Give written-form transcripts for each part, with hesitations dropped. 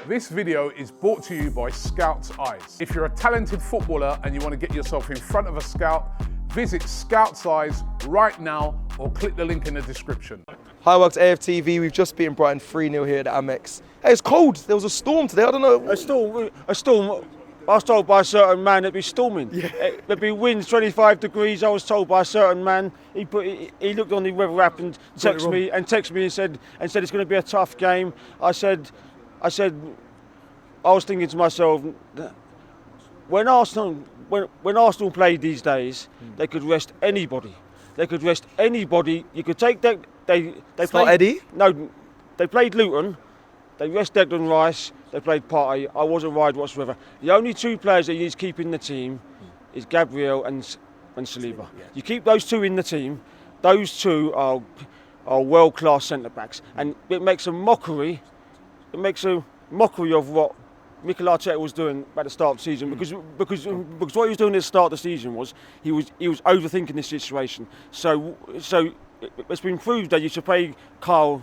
This video is brought to you by Scout's Eyes. If you're a talented footballer and you want to get yourself in front of a scout, visit Scout's Eyes right now or click the link in the description. Hi, welcome to AFTV. We've just beaten Brighton 3-0 here at the Amex. Hey, it's cold. There was a storm today. I don't know. A storm. I was told by a certain man it'd be storming. Yeah. There'd be winds 25 degrees. I was told by a certain man. He looked on the weather app and texted me and said it's going to be a tough game. I was thinking to myself, when Arsenal play these days, they could rest anybody. They could rest anybody. You could take that. They played Eddie? No, they played Luton. They rest Declan Rice. They played Partey. I wasn't worried whatsoever. The only two players that he needs to keep in the team is Gabriel and Saliba. Yeah. You keep those two in the team. Those two are world-class centre backs, and it makes a mockery. It makes a mockery of what Mikel Arteta was doing at the start of the season, because what he was doing at the start of the season was he was overthinking this situation. So it's been proved that you should play Kai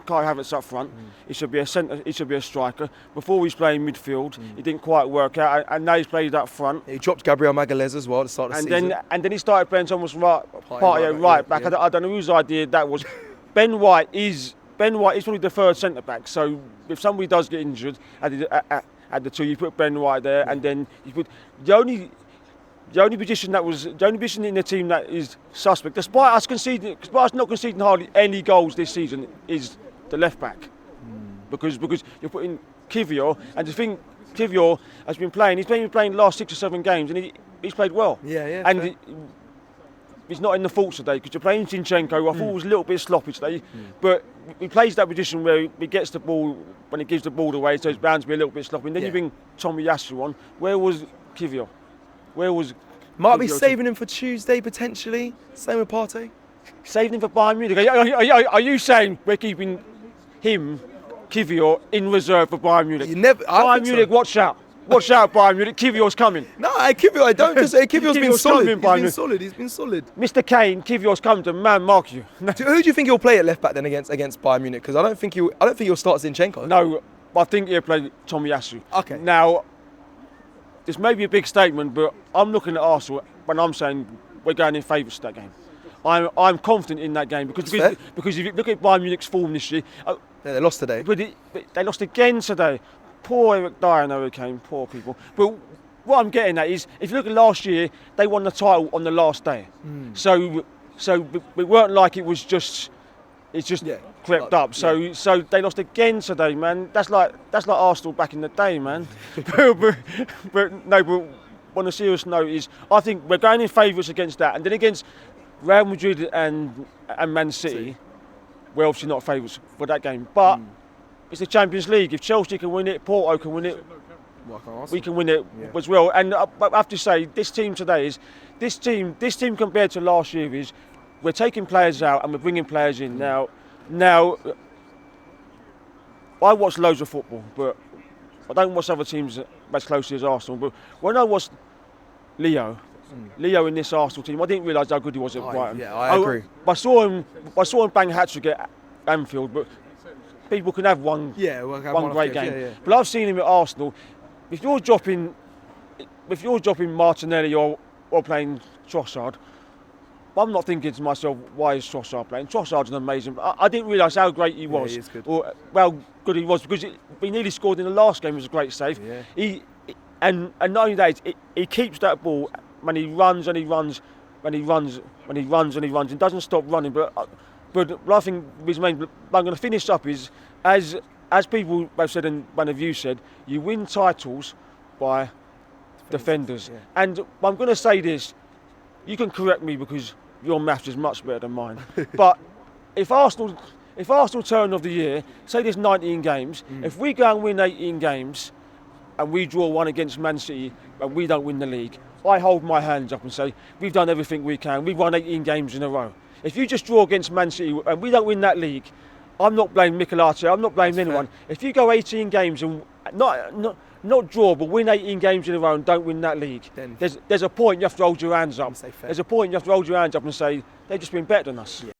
Havertz up front. He should be a centre. He should be a striker. Before he was playing midfield, it didn't quite work out, and now he's played up front. He dropped Gabriel Magalhaes as well at the start of the season. And then he started playing Thomas Partey right back. Yeah. I don't know whose idea that was. Ben White is probably the third centre back. So if somebody does get injured at the two, you put Ben White there, and then you put the only position in the team that is suspect, despite us not conceding hardly any goals this season, is the left back. Because you're putting Kivior, and the thing, Kivior has been playing. He's been playing the last 6 or 7 games, and he's played well. Yeah. And he's not in the faults today, because you're playing Zinchenko. I thought it was a little bit sloppy today, but he plays that position where he gets the ball when he gives the ball away, so it's bound to be a little bit sloppy. And then you bring Tomiyasu on. Where was Kivior? Might be saving him for Tuesday potentially. Same with Partey. Saving him for Bayern Munich. Are you saying we're keeping him, Kivior, in reserve for Bayern Munich? Bayern Munich, so. Watch out, Bayern Munich. Kivior's coming. No, Kivior, I don't just say Kivior's been solid. He's been solid. Mr. Kane, Kivior's coming to man mark you. Who do you think he'll play at left back then against Bayern Munich? Because I don't think he'll start Zinchenko. No, I think he'll play Tomiyasu. Okay. Now, this may be a big statement, but I'm looking at Arsenal when I'm saying we're going in favourites to that game. I'm confident in that game because if you look at Bayern Munich's form this year, they lost today. But they lost again today. Poor Eric Dyer, no, he came. Poor people. But what I'm getting at is, if you look at last year, they won the title on the last day. So it weren't like it was just. It's just crept up. So they lost again today, man. That's like Arsenal back in the day, man. but on a serious note, is I think we're going in favourites against that, and then against Real Madrid and Man City, we're obviously not favourites for that game. But it's the Champions League. If Chelsea can win it, Porto can win it. We can win it as well. And I have to say, this team today this team compared to last year is. We're taking players out and we're bringing players in. Now, I watch loads of football, but I don't watch other teams as closely as Arsenal. But when I watched Leo in this Arsenal team, I didn't realise how good he was at Brighton. Yeah, I agree. I saw him bang hat-trick at Anfield, but people can have one great game. Yeah. But I've seen him at Arsenal. If you're dropping Martinelli or playing Trossard, I'm not thinking to myself, why is Trossard playing? Trossard's an amazing. I didn't realise how great he was. He is good. Or how good he was, because he nearly scored in the last game. It was a great save. Yeah. And not only that, he keeps that ball when he runs and he runs, when he runs and doesn't stop running. But I think his main. I'm going to finish up is as people have said and one of you said, you win titles by defenders. Yeah. And I'm going to say this. You can correct me because your maths is much better than mine. But if Arsenal turn of the year, say there's 19 games, if we go and win 18 games and we draw one against Man City and we don't win the league, I hold my hands up and say, we've done everything we can. We've won 18 games in a row. If you just draw against Man City and we don't win that league, I'm not blaming Mikel Arteta, I'm not blaming anyone. If you go 18 games and not draw, but win 18 games in a row and don't win that league, then there's a point you have to hold your hands up. There's a point you have to hold your hands up and say, they've just been better than us. Yeah.